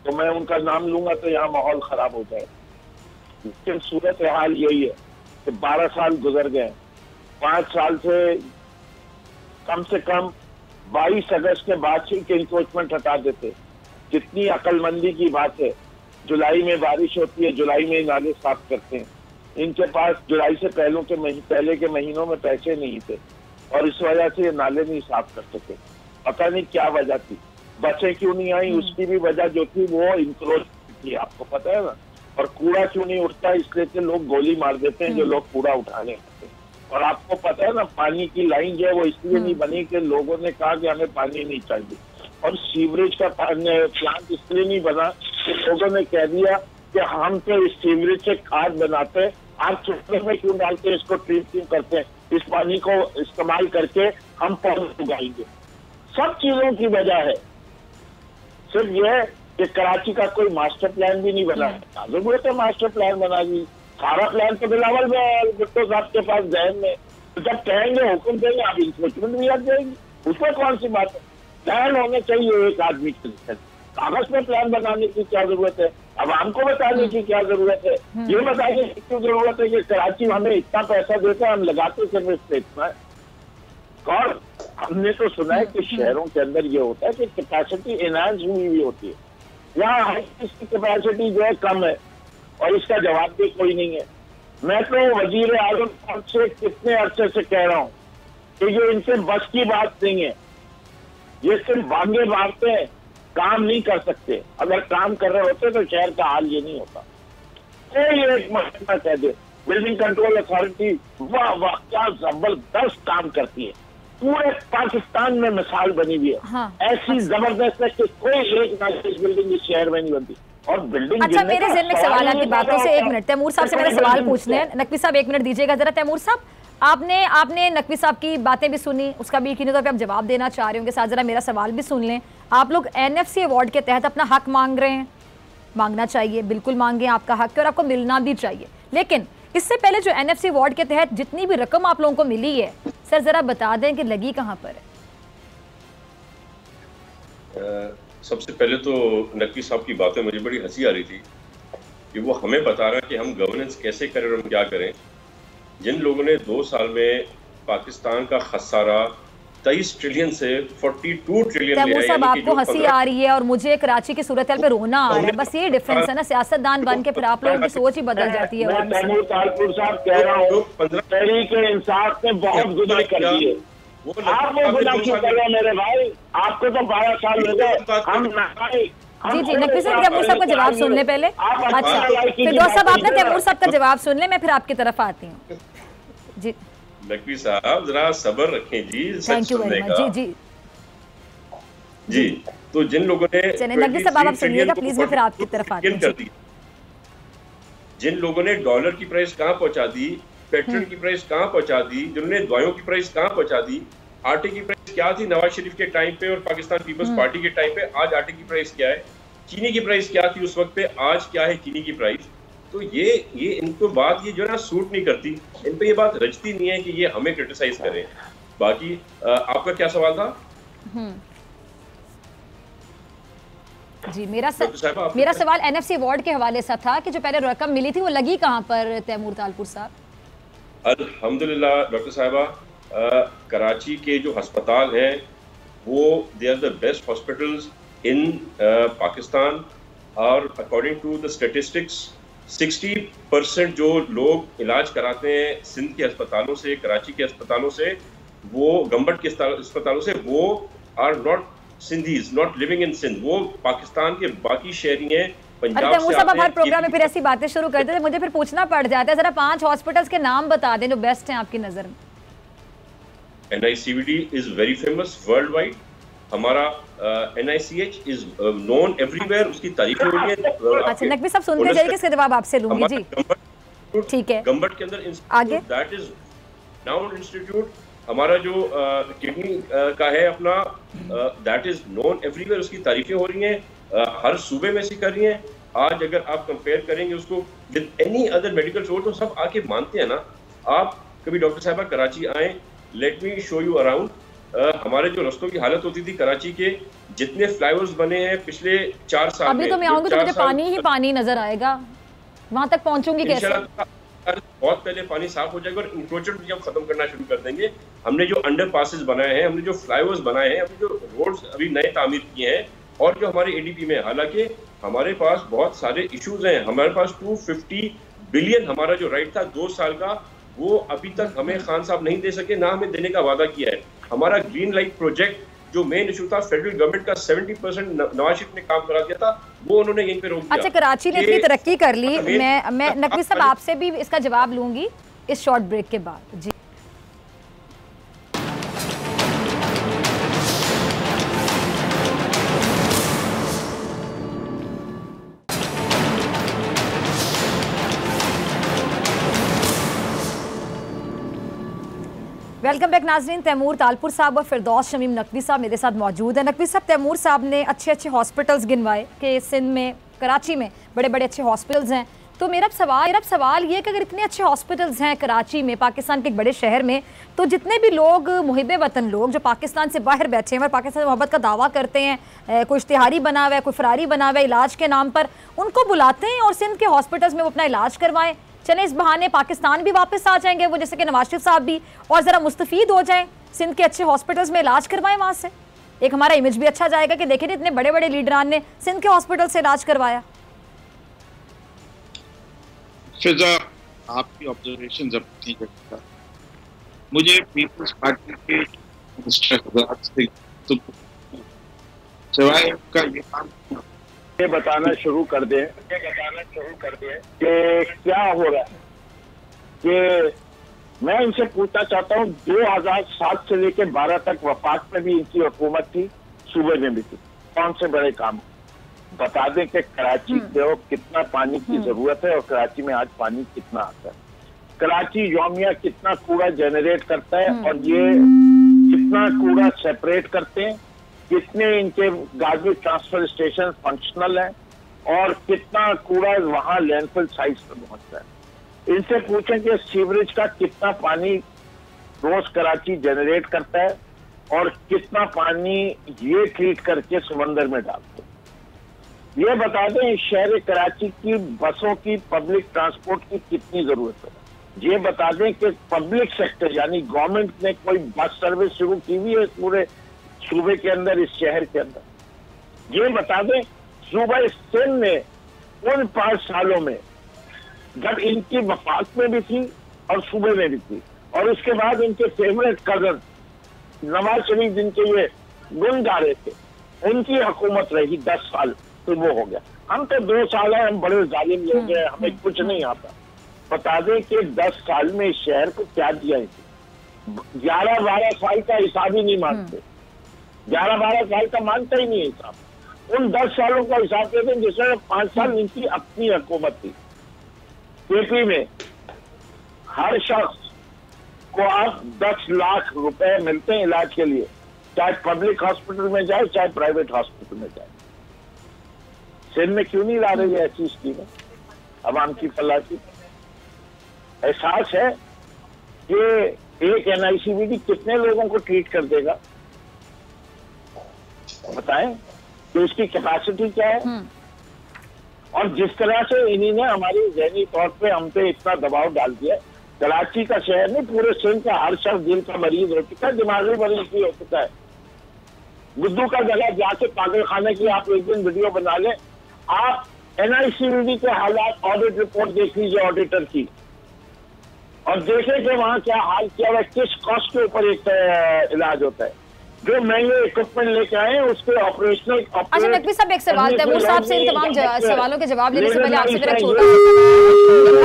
तो मैं उनका नाम लूंगा तो यहाँ माहौल खराब हो जाए। लेकिन सूरत हाल यही है कि 12 साल गुजर गए, 5 साल से कम 22 अगस्त के बाद से इंक्रोचमेंट हटा देते। जितनी अक्लमंदी की बात है, जुलाई में बारिश होती है, जुलाई में नाले साफ करते हैं। इनके पास जुलाई से पहले के महीनों में पैसे नहीं थे और इस वजह से ये नाले नहीं साफ कर सके। पता नहीं क्या वजह थी, बसें क्यों नहीं आई, उसकी भी वजह जो थी वो इंक्रोच थी, आपको पता है ना। और कूड़ा क्यों नहीं उठता, इसलिए कि लोग गोली मार देते हैं जो लोग कूड़ा उठाने आते हैं। और आपको पता है ना, पानी की लाइन जो है वो इसलिए नहीं बनी कि लोगों ने कहा कि हमें पानी नहीं चाहिए। और सीवरेज का प्लांट इसलिए नहीं बना कि लोगों ने कह दिया कि हम तो इस सीवरेज से खाद बनाते हैं, आप चूल्हे में क्यों डालते हैं, इसको ट्रीट क्यों करते हैं, इस पानी को इस्तेमाल करके हम पौधे उगाएंगे। सब चीजों की वजह है, सिर्फ यह कि कराची का कोई मास्टर प्लान भी नहीं बना है। जरूरत है मास्टर प्लान बना दी, सारा प्लान तो बिलावल भुट्टो साहब के पास जहन में, तो जब कहेंगे हुक्म देंगे आप इंक्रोचमेंट भी लग जाएगी, उसमें कौन सी बात है। प्लान होने चाहिए एक आदमी के, कागज में प्लान बनाने की क्या जरूरत है, अब हमको बताने की क्या जरूरत है, ये बताने की क्यों जरूरत है कि कराची हमें इतना पैसा देता है, हम लगाते सिर्फ इतना है। और हमने तो सुना है कि शहरों के अंदर ये होता है कि कैपेसिटी एनहांस हुई हुई होती है, यहाँ इसकी कैपेसिटी जो है कम है और इसका जवाब भी कोई नहीं है। मैं तो वजीर आजम से कितने अरसे से कह रहा हूँ कि ये इनसे बस की बात नहीं है, ये सिर्फ भांगे मारते हैं, काम नहीं कर सकते। अगर काम कर रहे होते तो शहर का हाल ये नहीं होता। कोई एक महीना कह दे, बिल्डिंग कंट्रोल अथॉरिटी वाह वाह क्या जबरदस्त काम करती है, पूरे पाकिस्तान में मिसाल बनी हुई है। हाँ, ऐसी जबरदस्त है कि कोई एक नाजायज बिल्डिंग इस शहर में नहीं बनती। और बिल्डिंग अच्छा, मेरे ज़हन में सवाल आपकी बातों से, एक मिनट तैमूर साहब से मेरे सवाल पूछने हैं। नकवी साहब एक मिनट दीजिएगा जरा। तैमूर साहब, आपने नकवी साहब की बातें भी सुनी, उसका भी यकीनी तौर पे आप जवाब देना चाह रहे होंगे, साथ जरा मेरा सवाल भी सुन लें। आप लोग NFC अवार्ड के तहत अपना हक मांग रहे हैं, मांगना चाहिए, बिल्कुल मांगे, आपका हक है और आपको मिलना भी चाहिए। लेकिन इससे पहले जो NFC अवार्ड के तहत जितनी भी रकम आप लोगों को मिली है, सर जरा बता दें कि लगी कहाँ पर है? सबसे पहले तो नकवी साहब की बातें मुझे बड़ी हंसी आ रही थी कि वो हमें बता रहा है कि हम गवर्नेंस कैसे करें और हम क्या करें। जिन लोगों ने 2 साल में पाकिस्तान का खसारा 23 ट्रिलियन से 42 ट्रिलियन तैमूर साहब, आपको हंसी आ रही है और मुझे कराची की सूरत पे रोना आ रहा है, बस ये डिफरेंस है ना, सियासतदान बन के फिर आप लोगों की सोच ही बदल जाती है। तैमूर तालपुर साहब कह रहा हूँ, तहरीक इंसाफ ने बहुत गुनाह कर दिए, आप वो गुनाह क्यों कर रहे हैं मेरे भाई, आपको तो 12 साल हो गए, हम जी नकवी साहब, तैमूर साहब का जवाब सुन ले पहले। अच्छा, फिरदौस साहब आपने तैमूर साहब का जवाब सुन ले, मैं फिर आपकी तरफ आती हूँ। जी नकवी साहब जरा सब्र रखें जी, थैंक यू वेरी मच। जी जी जी, तो जिन लोगों ने नकवी साहब आप सुनिएगा प्लीज, मैं फिर आपकी तरफ आती हूँ। जिन लोगों ने डॉलर की प्राइस कहाँ पहुंचा दी, पेट्रोल की प्राइस कहाँ पहुंचा दी, जिन्होंने दवाइयों की प्राइस कहाँ पहुंचा दी, आटे की प्राइस क्या थी नवाज शरीफ के टाइम पे और पाकिस्तान पीपल्स पार्टी के टाइम पे, आज आटे की प्राइस क्या है, चीनी की प्राइस क्या थी उस वक्त पे, आज क्या है चीनी की प्राइस। तो ये इनको बात ये जो है ना सूट नहीं करती, इन पे ये बात रचती नहीं है कि ये हमें क्रिटिसाइज करें। बाकी आपका क्या सवाल था? जी मेरा सवाल NFC अवार्ड के हवाले से था कि जो पहले रकम मिली थी वो लगी कहाँ पर तैमूर तालपुर साहब? अल्हम्दुलिल्लाह डॉक्टर साहिबा, कराची के जो अस्पताल हैं वो they are the best hospitals in Pakistan, और अकॉर्डिंग टू द स्टेटिस्टिक्स 60% जो लोग इलाज कराते हैं सिंध के अस्पतालों से, कराची के अस्पतालों से, वो गंबट के अस्पतालों से, वो are not Sindhis, not living in Sindh, वो पाकिस्तान के बाकी शहरी हैं, पंजाब से आते हैं। हर प्रोग्राम में फिर ऐसी बातें शुरू करते थे, मुझे फिर पूछना पड़ जाता है, जरा 5 हॉस्पिटल्स के नाम बता दें जो बेस्ट हैं आपकी नजर में। NICVD is very famous world wide. हमारा NICH इज नोन एवरीवेयर, उसकी तारीफ हो रही है। अच्छा नकवी साहब सुनते जाइए, इसके जवाब आपसे लूंगी जी। ठीक है, गंबट के अंदर आगे दैट इज नाउन इंस्टीट्यूट, हमारा जो किडनी का है अपना, दैट इज नोन एवरीवेयर, उसकी तारीफें हो रही हैं, हर सूबे में से कर रही हैं। आज अगर आप कंपेयर करेंगे उसको with any other medical store तो सब आके मानते हैं ना। आप कभी डॉक्टर साहबा कराची आए, let me show you around. हमारे जो रास्तों की हालत होती थी कराची के, जितने फ्लाईओवर्स बने हैं पिछले 4 साल अभी तो मैं आऊंगी तो मुझे पानी ही पानी नजर आएगा, वहां तक पहुंचूंगी कैसे? बहुत पहले पानी साफ हो जाएगा और इंक्रोचमेंट भी हम खत्म करना शुरू कर देंगे। हमने जो अंडर पासेस बनाए हैं, हमने जो फ्लाईओवर्स बनाए हैं, हमने जो रोड्स अभी नए तामीर किए हैं, और जो हमारे ADP में, हालांकि हमारे पास बहुत सारे इश्यूज हैं। हमारे पास 250 बिलियन हमारा जो राइट था 2 साल का, वो अभी तक हमें खान साहब नहीं दे सके, ना हमें देने का वादा किया है। हमारा ग्रीन लाइट प्रोजेक्ट जो मेन इशू था, फेडरल गवर्नमेंट का 70% नवाज शरीफ ने काम करा दिया था, वो उन्होंने यहीं पे रोक दिया। अच्छा, कराची ने इतनी तरक्की कर ली। मैं नकवी साहब आपसे भी इसका जवाब लूंगी इस शॉर्ट ब्रेक के बाद जी। वेलकम बैक नाजरीन। तैमूर तालपुर साहब और फिरदौस शमीम नकवी साहब मेरे साथ मौजूद है। नकवी साहब, तैमूर साहब ने अच्छे अच्छे हॉस्पिटल्स गिनवाए कि सिंध में, कराची में बड़े बड़े अच्छे हॉस्पिटल्स हैं। तो मेरा सवाल ये कि अगर इतने अच्छे हॉस्पिटल्स हैं कराची में, पाकिस्तान के एक बड़े शहर में, तो जितने भी लोग मुहिब वतन लोग जो पाकिस्तान से बाहर बैठे हैं और पाकिस्तान से मोहब्बत का दावा करते हैं, कोई इश्तिहारी बना हुआ है, कोई फरारी बना हुआ है इलाज के नाम पर, उनको बुलाते हैं और सिंध के हॉस्पिटल्स में वो अपना इलाज करवाएं। चले इस बहाने पाकिस्तान भी वापस आ जाएंगे वो, जैसे कि नवाज शरीफ साहब भी, और ज़रा मुस्तफ़ीद हो जाएं, सिंध के अच्छे हॉस्पिटल्स में इलाज करवाएं। वहाँ से एक हमारा इमेज भी अच्छा जाएगा कि देखें इतने बड़े बड़े लीडरान ने सिंध के हॉस्पिटल से इलाज करवाया। फिजा, आपकी ऑब्जर्वेशन जब ठीक है, मुझे पीपल्स पार्टी के सिवाय उनका ये बताना शुरू कर दें कि क्या हो रहा है। कि मैं इनसे पूछना चाहता हूँ, 2007 से लेकर 12 तक वफाक में भी इनकी हुकूमत थी, सूबे में भी थी, कौन से बड़े काम बता दें कि कराची को कितना पानी की जरूरत है और कराची में आज पानी कितना आता है, कराची यौमिया कितना कूड़ा जनरेट करता है और ये कितना कूड़ा सेपरेट करते हैं, कितने इनके गार्बेज ट्रांसफर स्टेशन फंक्शनल हैं और कितना कूड़ा वहां लैंडफिल साइट्स पर पहुंचता है। इनसे पूछें कि सीवरेज का कितना पानी रोज कराची जनरेट करता है और कितना पानी ये ट्रीट करके समंदर में डालते हैं। ये बता दें इस शहर कराची की बसों की, पब्लिक ट्रांसपोर्ट की कितनी जरूरत है। ये बता दें कि पब्लिक सेक्टर यानी गवर्नमेंट ने कोई बस सर्विस शुरू की हुई है पूरे सूबे के अंदर, इस शहर के अंदर। ये बता दें सूबा सिंध ने उन 5 सालों में जब इनकी वफाक में भी थी और सूबे में भी थी, और उसके बाद इनके फेवरेट कजन नवाज शरीफ जिनके ये गुण गा रहे थे, उनकी हुकूमत रही 10 साल, तो वो हो गया। हम तो 2 साल है, हम बड़े जालिम लोग हैं, हमें कुछ नहीं आता। बता दें कि 10 साल में इस शहर को क्या दिया है। 11-12 साल का हिसाब ही नहीं मानते, 11-12 साल का मानता ही नहीं हिसाब। उन 10 सालों का हिसाब देते हैं जिसमें 5 साल इनकी अपनी हुकूमत थी। केपी में हर शख्स को आप 10 लाख रुपए मिलते हैं इलाज के लिए, चाहे पब्लिक हॉस्पिटल में जाए चाहे प्राइवेट हॉस्पिटल में जाए। सिंध में क्यों नहीं ला रही है ऐसी स्कीमें अवाम की फलाह की? एहसास है कि एक NICVD कितने लोगों को ट्रीट कर देगा, बताएं कि उसकी कैपेसिटी क्या है। और जिस तरह से इन्हीं ने हमारी ज़हनी तौर पे हम पे इतना दबाव डाल दिया, कराची का शहर नहीं पूरे सिंध का हर शख्स दिल का मरीज हो चुका है, दिमागी मरीज भी हो चुका है। गुद्दू का जगह जाके पागल खाने की आप एक दिन वीडियो बना लें, आप NICVD के हालात, ऑडिट रिपोर्ट देख लीजिए ऑडिटर की, और देखें कि वहाँ क्या हाल किया हुआ है, किस कॉस्ट के ऊपर एक इलाज होता है। जो महंगे इक्विपमेंट लेके आए हैं उसके ऑपरेशनल। अच्छा नकवी साहब, एक सवाल तैमूर साहब से इन तमाम सवालों के जवाब लेने से पहले आपसे मेरा छोटा सा,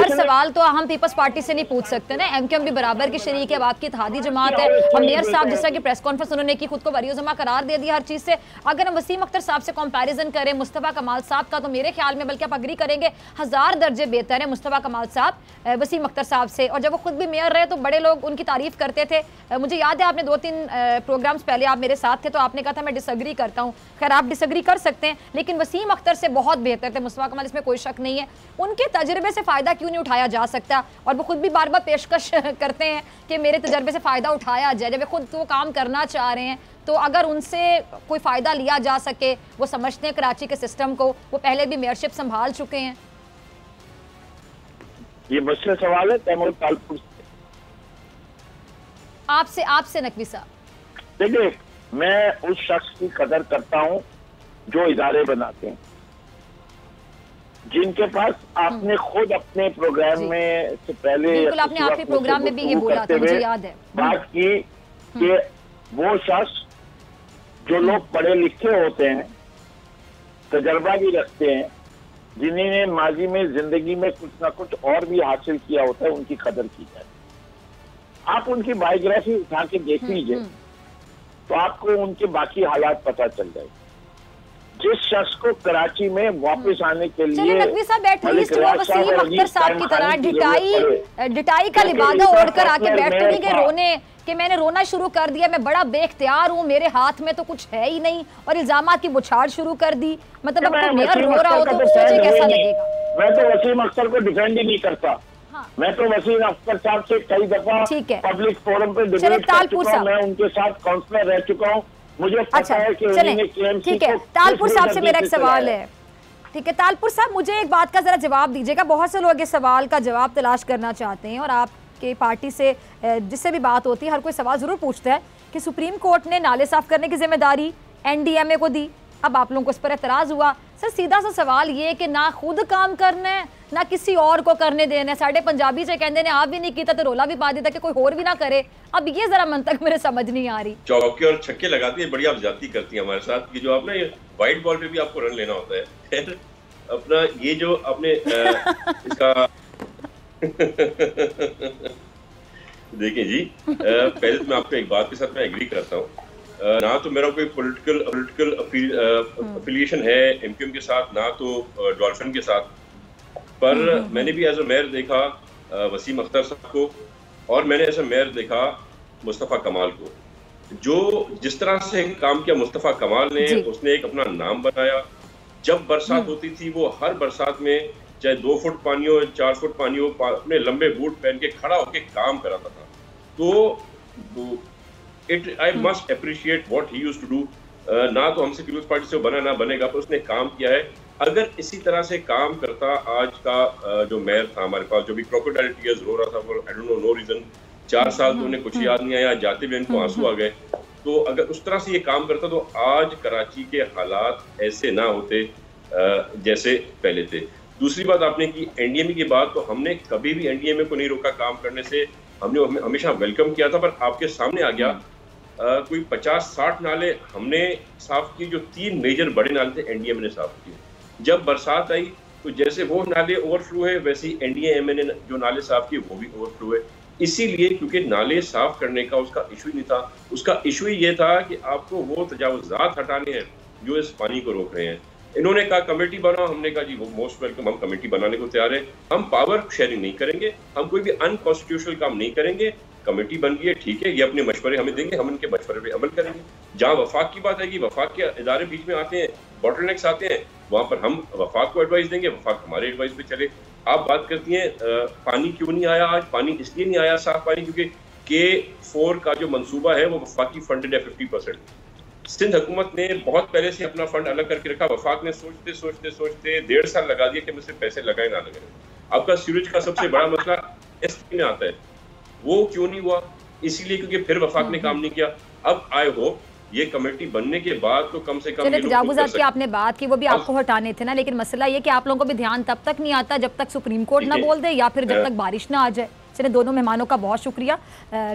हर सवाल तो हम पीपल्स पार्टी से नहीं पूछ सकते ना, MQM भी बराबर की शरीक है, आपकी इत्तेहादी जमात है। हम मेयर साहब जिस तरह की प्रेस कॉन्फ्रेंस उन्होंने की, खुद को वरीअ जमा करार दे दिया हर चीज से। अगर हम वसीम अख्तर साहब से कंपैरिजन करें मुस्तफा कमाल साहब का, तो मेरे ख्याल में बल्कि आप अग्री करेंगे 1000 दर्जे बेहतर है मुस्तफा कमाल साहब वसीम अख्तर साहब से। और जब वो खुद भी मेयर रहे तो बड़े लोग उनकी तारीफ करते थे। मुझे याद है आपने 2-3 प्रोग्राम्स पहले आप मेरे साथ थे तो आपने कहा था मैं डिसएग्री करता हूं। खैर आप डिसएग्री कर सकते हैं, लेकिन वसीम अख्तर से बहुत बेहतर थे मुस्तफा कमाल, इसमें कोई शक नहीं है। उनके तजर्बे से फायदा क्यों नहीं उठाया जा सकता? और वो खुद भी बार बार पेशकश करते हैं कि मेरे तजर्बे से फायदा उठाया जाए। जब वे खुद वो काम करना चाह रहे हैं तो अगर उनसे कोई फायदा लिया जा सके, वो समझते हैं कराची के सिस्टम को, वो पहले भी मेयरशिप संभाल चुके हैं। ये मुझसे सवाल है तैमूर तालपुर आपसे नकवी साहब। देखिए, मैं उस शख्स की कदर करता हूं जो इदारे बनाते हैं, जिनके पास आपने खुद अपने प्रोग्राम में से पहले, बिल्कुल आपने आखिरी प्रोग्राम में भी ये बोला था, मुझे याद है, बात की कि वो शख्स जो लोग पढ़े लिखे होते हैं, तजर्बा भी रखते हैं, जिन्होंने माजी में जिंदगी में कुछ ना कुछ और भी हासिल किया होता है, उनकी कदर की जाए। आप उनकी बायोग्राफी उठा के देख लीजिए तो आपको उनके बाकी हालात पता चल जाए। जिस शख्स को कराची में वापस आने के लिए नकवी साहब एटलीस्ट वो वसीम अख्तर साहब की तरह डिटाई का लिबादा ओढ़कर आके बैठ तो नहीं गए रोने कि मैंने रोना शुरू कर दिया, मैं बड़ा बेख्तियार हूँ, मेरे हाथ में तो कुछ है ही नहीं, और इल्जामात की बुछाड़ शुरू कर दी। मतलब अब मेयर रो रहा हो तो सोचिए कैसा लगेगा। मैं तो वसीम अख्तर को डिफेंड ही नहीं करता। मैं तो वसीम अख्तर साहब से कई दफा पब्लिक फोरम पे डिबेट कर चुका हूं, मैं उनके साथ काउंसलर रह चुका हूं, मुझे पता है कि उन्होंने KMC ठीक है। तालपुर साहब से मेरा एक सवाल है, ठीक है तालपुर साहब, मुझे एक बात का जरा जवाब दीजिएगा। बहुत से लोग इस सवाल का जवाब तलाश करना चाहते हैं और आपके पार्टी से जिससे भी बात होती है हर कोई सवाल जरूर पूछता है कि सुप्रीम कोर्ट ने नाले साफ करने की जिम्मेदारी NDMA को दी, अब आप लोगों को इस पर एतराज हुआ। सर सीधा सा सवाल ये कि ना खुद काम करना है ना किसी और को करने देना है। साढ़े पंजाबी से कहते हैं आप भी नहीं किया तो रोला भी पा देता कि कोई और भी ना करे। अब ये जरा मंतक मेरे समझ नहीं आ रही। चौके और छक्के लगाती है, बड़ी आप ज्यादती करती है हमारे साथ कि जो आपने व्हाइट बॉल पे भी आपको रन लेना होता है। फिर अपना ये जो आपने इसका देखिए जी, पहले तो मैं आपको एक बात के साथ मैं एग्री करता हूँ, ना तो मेरा कोई पॉलिटिकल अफिलिएशन है MQM के साथ, ना तो डॉल्फिन के साथ, पर मैंने भी एज अ मेयर देखा वसीम अख्तर साहब को, और मैंने एज अ मेयर देखा मुस्तफ़ा कमाल को। जो जिस तरह से काम किया मुस्तफ़ा कमाल ने, उसने एक अपना नाम बनाया। जब बरसात होती थी वो हर बरसात में चाहे 2 फुट पानी हो 4 फुट पानी हो, अपने लंबे बूट पहन के खड़ा होके काम कराता था। तो I must appreciate what he used to do। ना तो हमसे पीपल्स पार्टी से बना ना बनेगा, पर उसने काम किया है। अगर इसी तरह से काम करता आज का जो मेयर था हमारे पास, जो भी क्रोकोडाइल टीयर्स रो रहा था for I don't know no reason, 4 साल तो उन्हें कुछ याद नहीं आया, जाते हुए इनको आंसू आ गए, तो अगर उस तरह से ये काम करता तो आज कराची के हालात ऐसे ना होते जैसे पहले थे। दूसरी बात आपने की NDMA की बात, तो हमने कभी भी NDMA को नहीं रोका काम करने से, हमने हमेशा वेलकम किया था। पर आपके सामने आ गया कोई 50-60 नाले हमने साफ किए, जो 3 मेजर बड़े नाले थे NDMA ने साफ किए। जब बरसात आई तो जैसे वो नाले ओवरफ्लो है वैसे ही NDMA ने जो नाले साफ किए वो भी ओवरफ्लो है। इसीलिए क्योंकि नाले साफ करने का उसका इशू ही नहीं था, उसका इशू ही ये था कि आपको वो तजावुज़ात हटाने हैं जो इस पानी को रोक रहे हैं। इन्होंने कहा कमेटी बनाओ, हमने कहा जी वो मोस्ट वेलकम, हम कमेटी बनाने को तैयार है। हम पावर शेयरिंग नहीं करेंगे, हम कोई भी अनकॉन्स्टिट्यूशनल काम नहीं करेंगे। कमेटी बन गई है, ठीक है, ये अपने मशवरे हमें देंगे, हम उनके मशवरे पे अमल करेंगे। जहाँ वफाक की बात आएगी, वफाक के इदारे बीच में आते हैं, बॉटलनेक्स आते हैं, वहाँ पर हम वफाक को एडवाइस देंगे, वफाक हमारे एडवाइस पे चले। आप बात करती हैं पानी क्यों नहीं आया आज, पानी इसलिए नहीं आया साफ पानी क्योंकि K4 का जो मंसूबा है वो वफाकी फंडेड है 50%। सिंध हुकूमत ने बहुत पहले से अपना फंड अलग करके रखा, वफाक ने सोचते सोचते सोचते 1.5 साल लगा दिया कि मुझसे पैसे लगाए ना लगाए। आपका सीवरेज का सबसे बड़ा मसला ST में आता है, वो क्यों नहीं हुआ? इसीलिए क्योंकि फिर वफाक ने काम नहीं किया। अब आई होप ये कमेटी बनने के बाद तो कम से कम चलिए तजावुज़ात की आपने बात की, वो भी आपको हटाने थे ना, लेकिन मसला ये कि आप लोगों को भी ध्यान तब तक नहीं आता जब तक सुप्रीम कोर्ट ना बोल दे या फिर जब तक बारिश ना आ जाए। चलिए दोनों मेहमानों का बहुत शुक्रिया।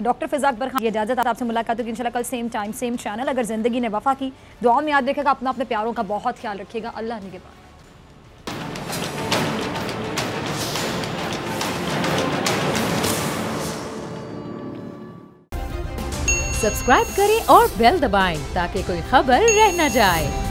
डॉक्टर फिज़ा अकबर खान, इजाज़त, आपसे मुलाकात होगी इंशाल्लाह कल सेम टाइम सेम चैनल। अगर ज़िंदगी ने वफ़ा की, दुआ में याद रखेगा, अपना अपने प्यारों का बहुत ख्याल रखिएगा। अल्लाह निगहबान। सब्सक्राइब करें और बेल दबाएं ताकि कोई खबर रह न जाए।